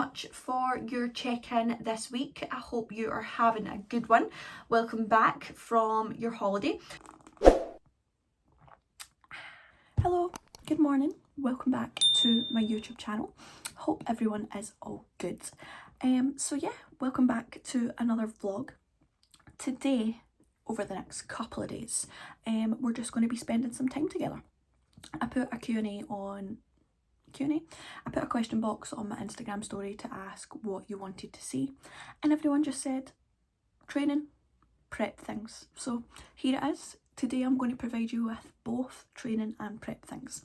much for your check-in this week. I hope you are having a good one. Welcome back from your holiday. Hello, good morning. Welcome back to my YouTube channel. Hope everyone is all good. So yeah, welcome back to another vlog. Today, over the next couple of days, we're just going to be spending some time together. I put a Q&A. I put a question box on my Instagram story to ask what you wanted to see, and everyone just said training, prep things. So here it is. Today I'm going to provide you with both training and prep things.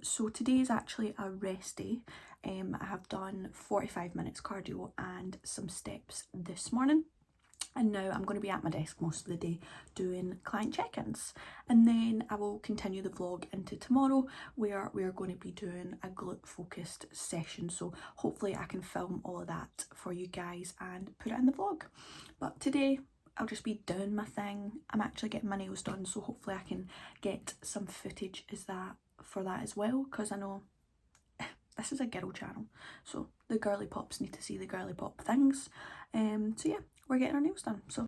So today is actually a rest day. I have done 45 minutes cardio and some steps this morning. And now I'm going to be at my desk most of the day doing client check-ins. And then I will continue the vlog into tomorrow where we're going to be doing a glute focused session. So hopefully I can film all of that for you guys and put it in the vlog. But today I'll just be doing my thing. I'm actually getting my nails done, so hopefully I can get some footage for that as well, because I know this is a girl channel, so the girly pops need to see the girly pop things. So yeah, we're getting our nails done. So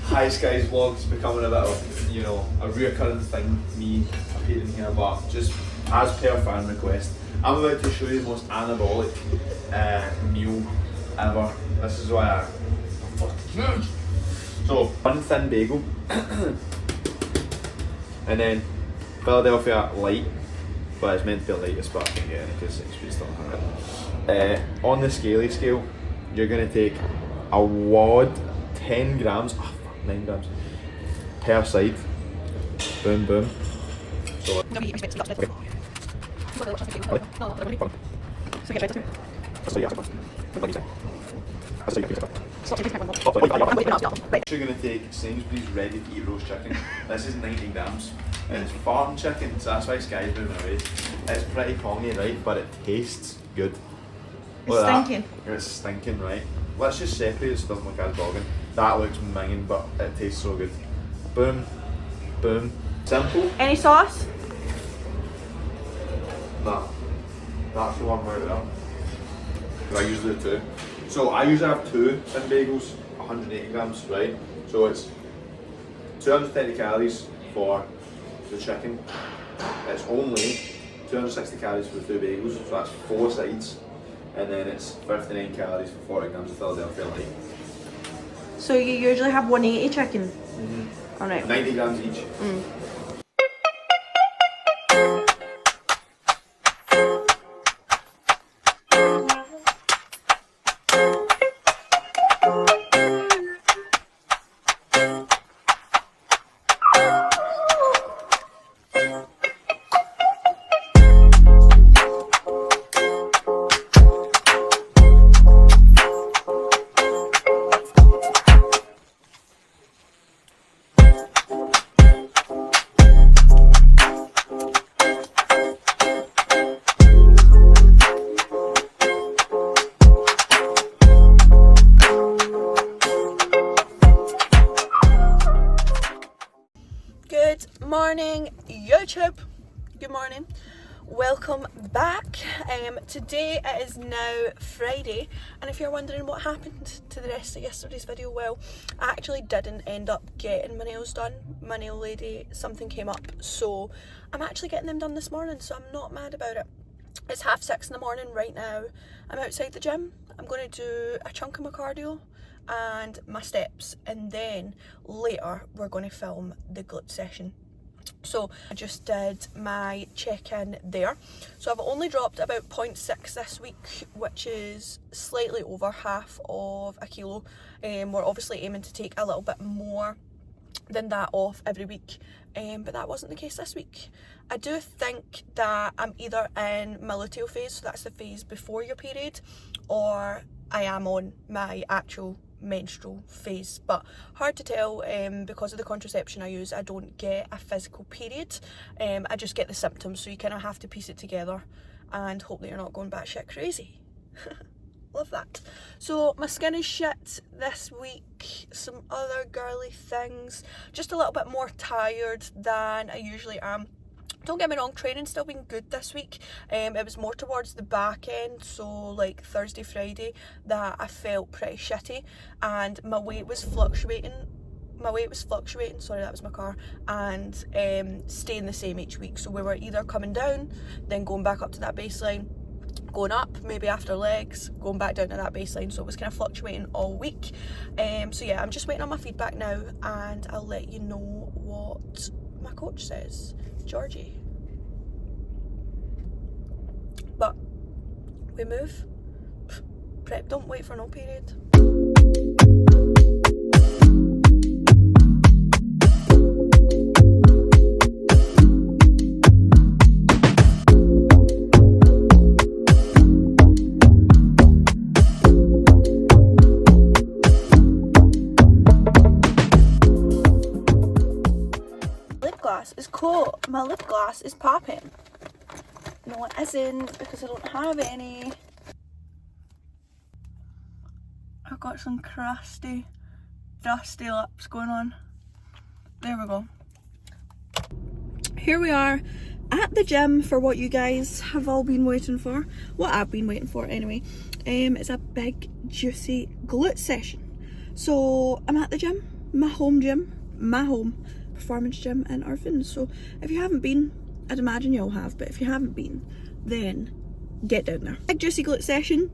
Hi Skies vlogs becoming a bit of, a reoccurring thing, me appearing here, but just as per fan request, I'm about to show you the most anabolic meal ever. This is why So, one thin bagel, and then Philadelphia light, but it's meant to be the lightest, but I can get it because it's still hard. On the scaly scale, you're going to take a wad, 10 grams, 9 grams per side. Boom, boom. So, you're going to take Sainsbury's ready to eat roast chicken. This is 90 grams. And it's farm chicken, so that's why Sky's moving away. It's pretty congy, right? But it tastes good. it's stinking. It's stinking, right? Let's just separate it so it doesn't look as bogging. That looks minging, but it tastes so good. Boom, boom. Simple. Any sauce? Nah. That's the one right there. I usually do two. So I usually have two thin bagels, 180 grams, right? So it's 230 calories for the chicken. It's only 260 calories for the two bagels, so that's 4 sides. And then it's 59 calories for 40 grams of Philadelphia light. So you usually have 180 chicken? Mm-hmm. Alright. 90 grams each. Good morning, YouTube. Good morning. Welcome back. Today it is now Friday, and if you're wondering what happened to the rest of yesterday's video, well, I actually didn't end up getting my nails done. My nail lady, something came up, so I'm actually getting them done this morning, so I'm not mad about it. It's 6:30 in the morning right now. I'm outside the gym. I'm going to do a chunk of my cardio and my steps, and then later we're going to film the glute session. So I just did my check-in there. So I've only dropped about 0.6 this week, which is slightly over half of a kilo. We're obviously aiming to take a little bit more than that off every week, but that wasn't the case this week. I do think that I'm either in my luteal phase, so that's the phase before your period, or I am on my actual menstrual phase, but hard to tell. Because of the contraception I use, I don't get a physical period. I just get the symptoms, so you kind of have to piece it together and hope that you're not going batshit crazy. Love that. So my skin is shit this week. Some other girly things, just a little bit more tired than I usually am. Don't get me wrong, training's still been good this week. It was more towards the back end, so like Thursday, Friday, that I felt pretty shitty, and my weight was fluctuating. Sorry, that was my car, and staying the same each week. So we were either coming down, then going back up to that baseline, going up maybe after legs, going back down to that baseline. So it was kind of fluctuating all week. So yeah, I'm just waiting on my feedback now, and I'll let you know what my coach says, Georgie. But we move. Prep, don't wait for no period. Is cool. My lip gloss is popping. No, it isn't, because I don't have any. I've got some crusty, dusty lips going on. There we go. Here we are at the gym for what you guys have all been waiting for. What I've been waiting for anyway. It's a big juicy glute session. So I'm at the gym, my home performance gym in Irvine. So if you haven't been, I'd imagine you all have, but if you haven't been, then get down there. Big juicy glute session,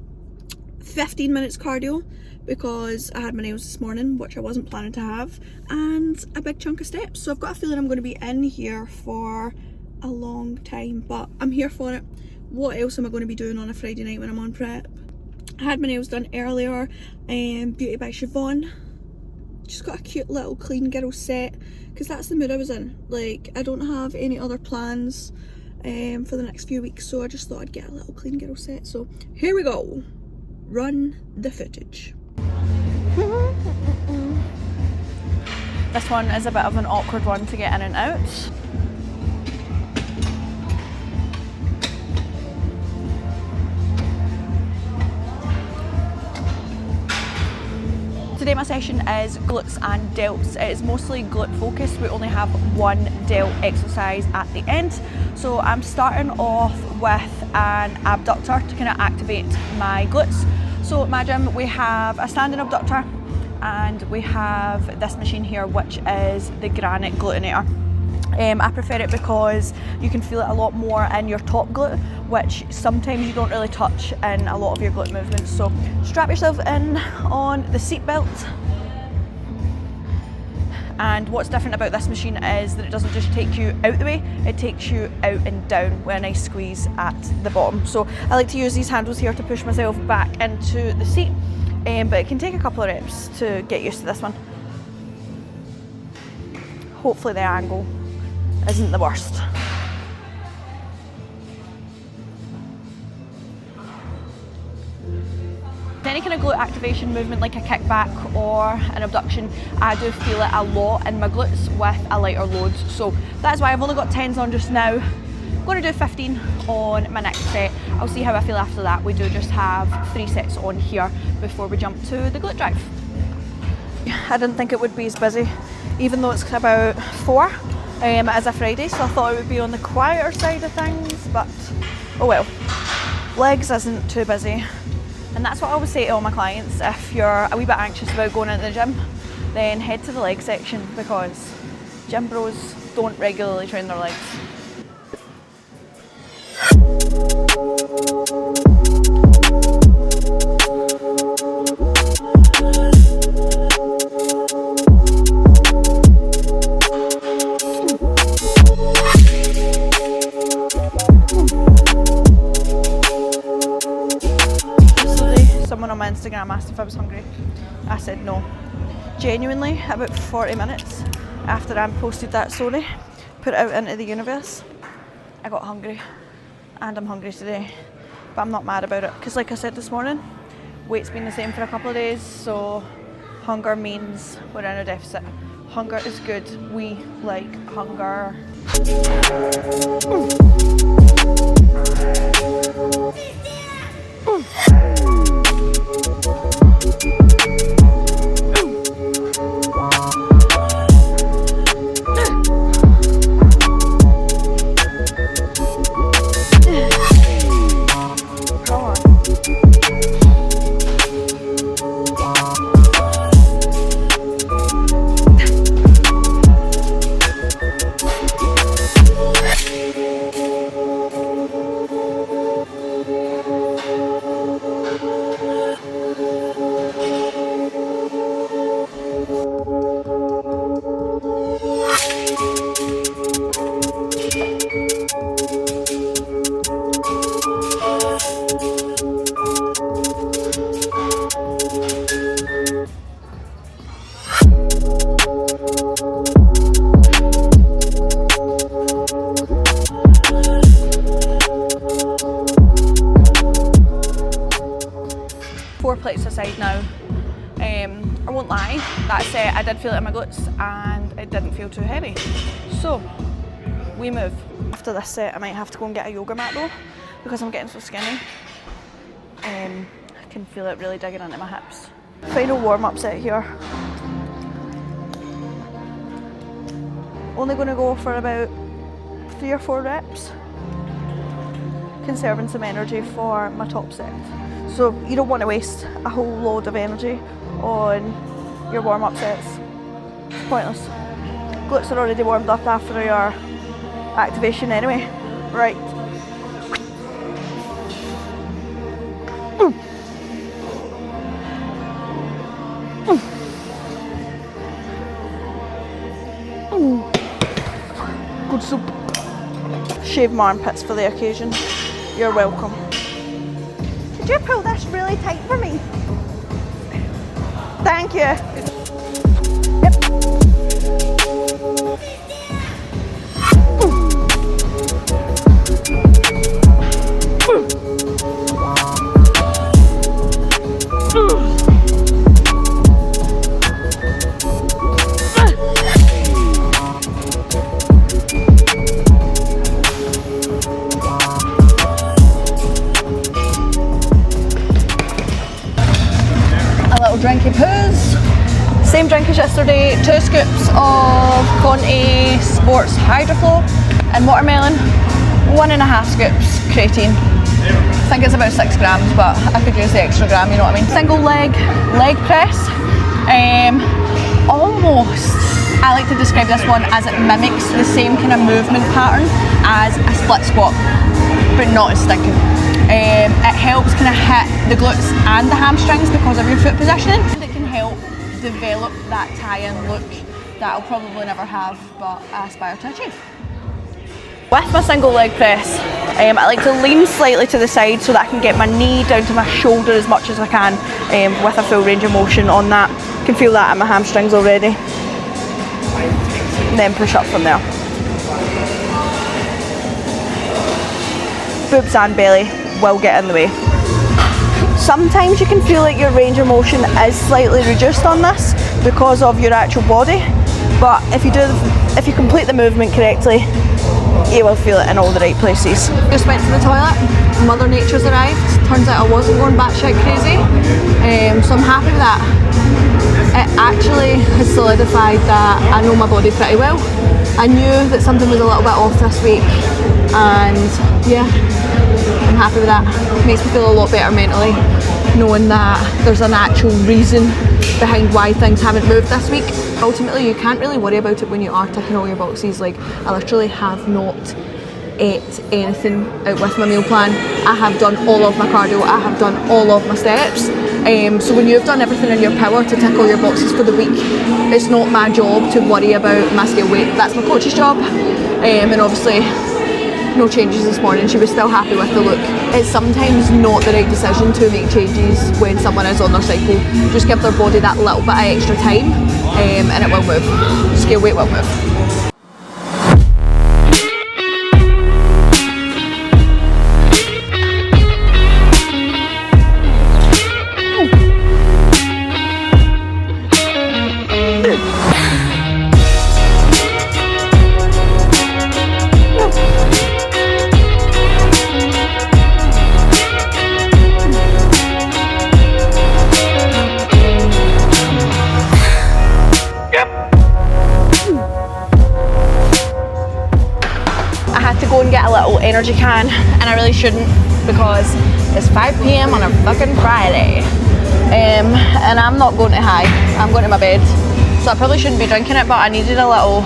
15 minutes cardio because I had my nails this morning, which I wasn't planning to have, and a big chunk of steps. So I've got a feeling I'm going to be in here for a long time, but I'm here for it. What else am I going to be doing on a Friday night when I'm on prep? I had my nails done earlier, Beauty by Siobhan. Just got a cute little clean girl set, because that's the mood I was in. Like, I don't have any other plans for the next few weeks, so I just thought I'd get a little clean girl set. So here we go. Run the footage. This one is a bit of an awkward one to get in and out. Today my session is glutes and delts. It is mostly glute focused. We only have one delt exercise at the end. So I'm starting off with an abductor to kind of activate my glutes. So at my gym we have a standing abductor, and we have this machine here, which is the granite gluteinator. I prefer it because you can feel it a lot more in your top glute, which sometimes you don't really touch in a lot of your glute movements. So strap yourself in on the seat belt. And what's different about this machine is that it doesn't just take you out the way, it takes you out and down with a nice squeeze at the bottom. So I like to use these handles here to push myself back into the seat, but it can take a couple of reps to get used to this one. Hopefully the angle isn't the worst. Any kind of glute activation movement like a kickback or an abduction, I do feel it a lot in my glutes with a lighter load. So that's why I've only got 10s on just now. I'm going to do 15 on my next set. I'll see how I feel after that. We do just have 3 sets on here before we jump to the glute drive. I didn't think it would be as busy, even though it's about 4. It is a Friday, so I thought it would be on the quieter side of things, but oh well. Legs isn't too busy. And that's what I always say to all my clients: if you're a wee bit anxious about going into the gym, then head to the leg section, because gym bros don't regularly train their legs. Someone on my Instagram asked if I was hungry. I said no. Genuinely, about 40 minutes after I posted that story, put it out into the universe, I got hungry. And I'm hungry today. But I'm not mad about it, because like I said this morning, weight's been the same for a couple of days, so hunger means we're in a deficit. Hunger is good. We like hunger. Four plates aside now. I won't lie, that set I did feel it in my glutes and it didn't feel too heavy. So, we move. After this set I might have to go and get a yoga mat though, because I'm getting so skinny. I can feel it really digging into my hips. Final warm-up set here. Only going to go for about 3 or 4 reps. Conserving some energy for my top set. So you don't want to waste a whole load of energy on your warm-up sets. It's pointless. Glutes are already warmed up after your activation anyway. Right. Good soup. Shave my armpits for the occasion. You're welcome. Could you pull this really tight for me? Thank you. Yep. Drinky poos. Same drink as yesterday, 2 scoops of Conti Sports Hydroflow and watermelon, 1.5 scoops creatine. I think it's about 6 grams, but I could use the extra gram, you know what I mean. Single leg press. Almost, I like to describe this one as it mimics the same kind of movement pattern as a split squat, but not as stinking. It helps kind of hit the glutes and the hamstrings because of your foot positioning. And it can help develop that tie-in look that I'll probably never have, but I aspire to achieve. With my single leg press, I like to lean slightly to the side so that I can get my knee down to my shoulder as much as I can with a full range of motion on that. I can feel that in my hamstrings already. And then push up from there. Boobs and belly will get in the way. Sometimes you can feel like your range of motion is slightly reduced on this because of your actual body, but if you complete the movement correctly, you will feel it in all the right places. Just went to the toilet, Mother Nature's arrived. Turns out I wasn't going batshit crazy, so I'm happy with that. It actually has solidified that I know my body pretty well. I knew that something was a little bit off this week, and yeah, I'm happy with that. It makes me feel a lot better mentally, knowing that there's an actual reason behind why things haven't moved this week. Ultimately, you can't really worry about it when you are ticking all your boxes. Like, I literally have not ate anything out with my meal plan. I have done all of my cardio, I have done all of my steps. So when you've done everything in your power to tick all your boxes for the week, it's not my job to worry about my scale weight. That's my coach's job. And obviously, no changes this morning. She was still happy with the look. It's sometimes not the right decision to make changes when someone is on their cycle. Just give their body that little bit of extra time, and it will move. Scale weight will move. Energy can, and I really shouldn't, because it's 5 p.m. on a fucking Friday, and I'm not going to high, I'm going to my bed, so I probably shouldn't be drinking it, but I needed a little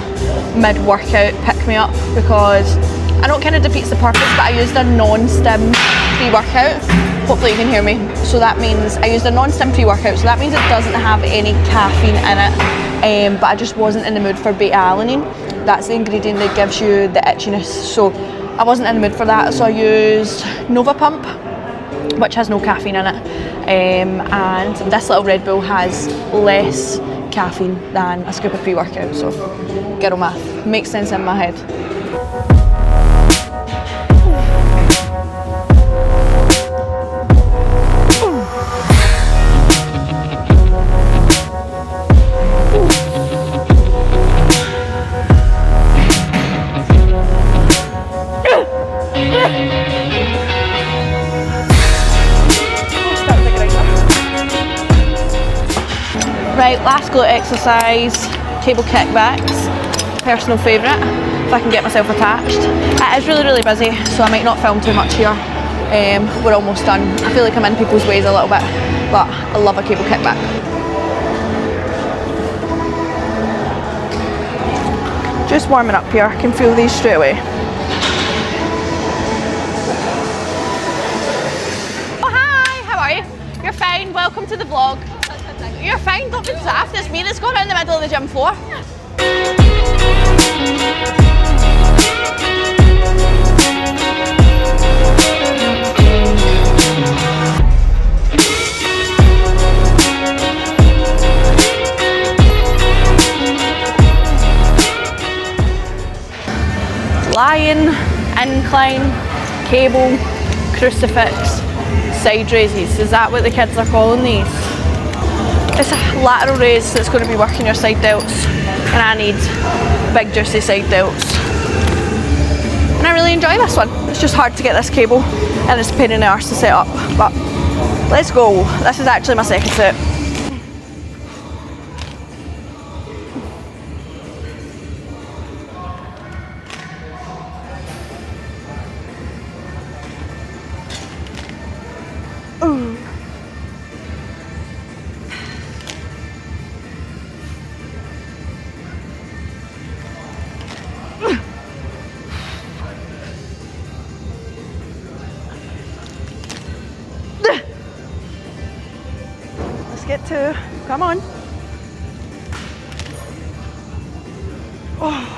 mid-workout pick-me-up, because I know it kind of defeats the purpose, but I used a non-stim pre-workout. Hopefully you can hear me. So that means I used a non-stim pre-workout, so that means it doesn't have any caffeine in it, but I just wasn't in the mood for beta-alanine. That's the ingredient that gives you the itchiness, so I wasn't in the mood for that, so I used Nova Pump, which has no caffeine in it, and this little Red Bull has less caffeine than a scoop of pre-workout, so girl math makes sense in my head. Right, last glute exercise, cable kickbacks, personal favourite, if I can get myself attached. It is really, really busy, so I might not film too much here. We're almost done. I feel like I'm in people's ways a little bit, but I love a cable kickback. Just warming up here, I can feel these straight away. Oh hi, how are you? You're fine, welcome to the vlog. You're fine, don't be daft, it's me that's gone out in the middle of the gym floor. Lion, incline, cable, crucifix, side raises. Is that what the kids are calling these? It's a lateral raise that's going to be working your side delts, and I need big juicy side delts. And I really enjoy this one. It's just hard to get this cable and it's a pain in the arse to set up, but let's go. This is actually my second set. Ooh. Let's get to, come on. Oh.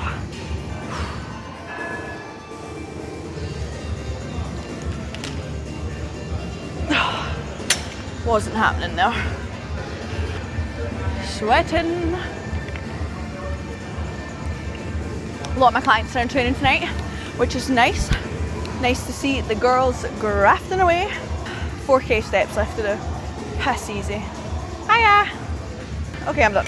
Wasn't happening there. Sweating. A lot of my clients are in training tonight, which is nice. Nice to see the girls grafting away. 4K steps left to do. Piss easy. Hiya! Okay, I'm done.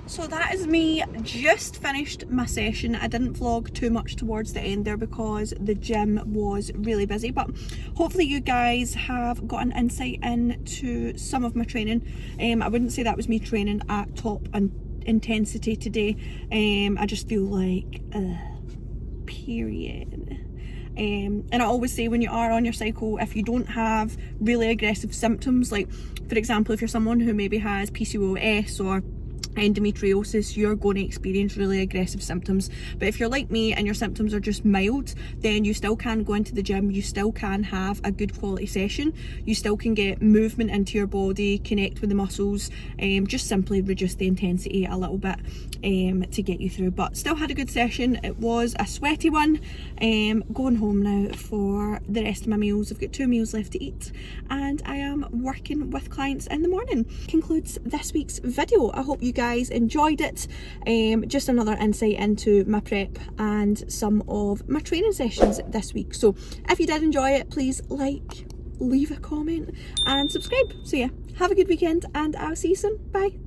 So that is me just finished my session. I didn't vlog too much towards the end there because the gym was really busy, but hopefully you guys have got an insight into some of my training. I wouldn't say that was me training at top and intensity today. I just feel like period. And I always say, when you are on your cycle, if you don't have really aggressive symptoms, like for example, if you're someone who maybe has PCOS or endometriosis, you're going to experience really aggressive symptoms. But if you're like me and your symptoms are just mild, then you still can go into the gym, you still can have a good quality session, you still can get movement into your body, connect with the muscles, just simply reduce the intensity a little bit to get you through. But still had a good session. It was a sweaty one. Going home now for the rest of my meals. I've got 2 meals left to eat, and I am working with clients in the morning. Concludes this week's video. I hope you guys enjoyed it. Just another insight into my prep and some of my training sessions this week. So if you did enjoy it, please like, leave a comment and subscribe. So yeah, have a good weekend, and I'll see you soon. Bye.